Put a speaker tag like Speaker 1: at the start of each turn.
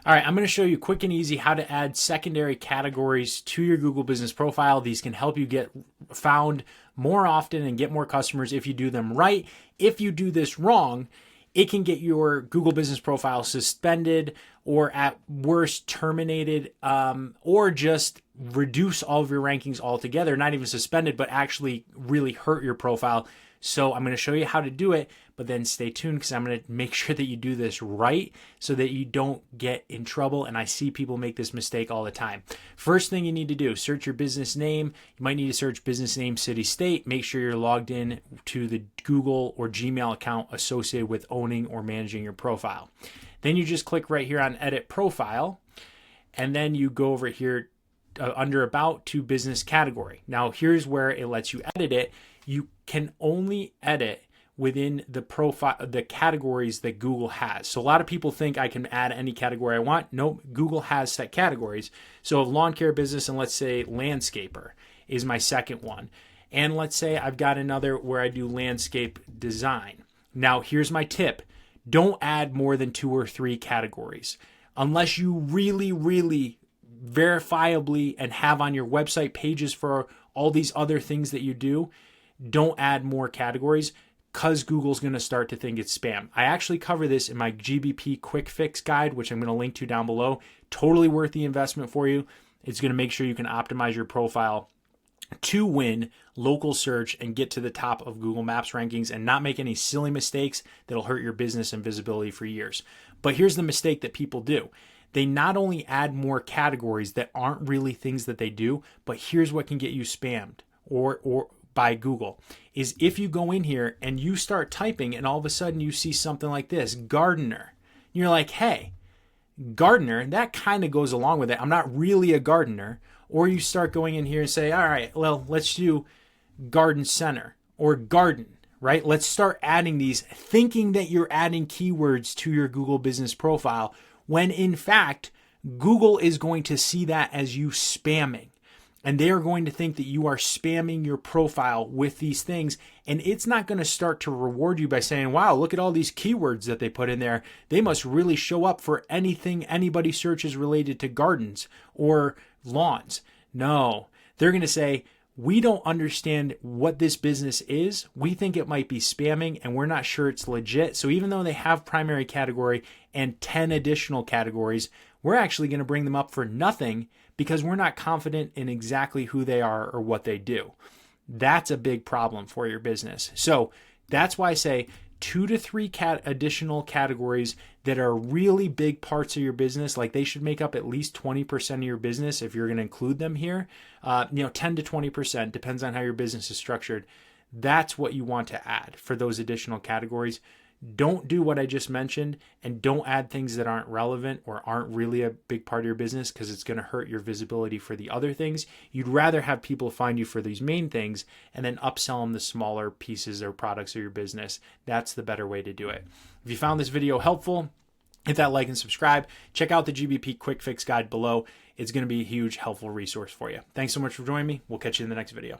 Speaker 1: All right, I'm going to show you quick and easy how to add secondary categories to your Google Business Profile. These can help you get found more often and get more customers if you do them right. If you do this wrong, it can get your Google Business Profile suspended or at worst terminated, or just reduce all of your rankings altogether. Not even suspended, but actually really hurt your profile. So I'm going to show you how to do it, but then stay tuned because I'm going to make sure that you do this right so that you don't get in trouble. And I see people make this mistake all the time. First thing you need to do, search your business name. You might need to search business name, city, state. Make sure you're logged in to the Google or Gmail account associated with owning or managing your profile. Then you just click right here on Edit Profile, and then you go over here under About to Business Category. Now here's where it lets you edit it. You can only edit within the profile, the categories that Google has. So a lot of people think I can add any category I want. Nope, Google has set categories. So lawn care business, and let's say landscaper is my second one. And let's say I've got another where I do landscape design. Now here's my tip. Don't add more than 2 or 3 categories. Unless you really verifiably and have on your website pages for all these other things that you do, don't add more categories because Google's going to start to think it's spam. I actually cover this in my GBP Quick Fix guide, which I'm going to link to down below. Totally worth the investment for you. It's going to make sure you can optimize your profile to win local search and get to the top of Google Maps rankings and not make any silly mistakes that'll hurt your business and visibility for years. But here's the mistake that people do. They not only add more categories that aren't really things that they do, but here's what can get you spammed or by Google is if you go in here and you start typing and all of a sudden you see something like this, gardener. You're like, hey, gardener, that kind of goes along with it. I'm not really a gardener. Or you start going in here and say, all right, well, let's do garden center or garden, right? Let's start adding these, thinking that you're adding keywords to your Google Business Profile, when in fact, Google is going to see that as you spamming. And they are going to think that you are spamming your profile with these things. And it's not going to start to reward you by saying, wow, look at all these keywords that they put in there. They must really show up for anything anybody searches related to gardens or lawns. No, they're going to say, we don't understand what this business is. We think it might be spamming and we're not sure it's legit. So even though they have primary category and 10 additional categories, we're actually going to bring them up for nothing because we're not confident in exactly who they are or what they do. That's a big problem for your business. So that's why I say 2 to 3 additional categories that are really big parts of your business. Like they should make up at least 20% of your business if you're going to include them here. 10 to 20%, depends on how your business is structured. That's what you want to add for those additional categories. Don't do what I just mentioned, and don't add things that aren't relevant or aren't really a big part of your business because it's going to hurt your visibility for the other things. You'd rather have people find you for these main things and then upsell them the smaller pieces or products of your business. That's the better way to do it. If you found this video helpful, hit that like and subscribe. Check out the GBP Quick Fix guide below. It's going to be a huge helpful resource for you. Thanks so much for joining me. We'll catch you in the next video.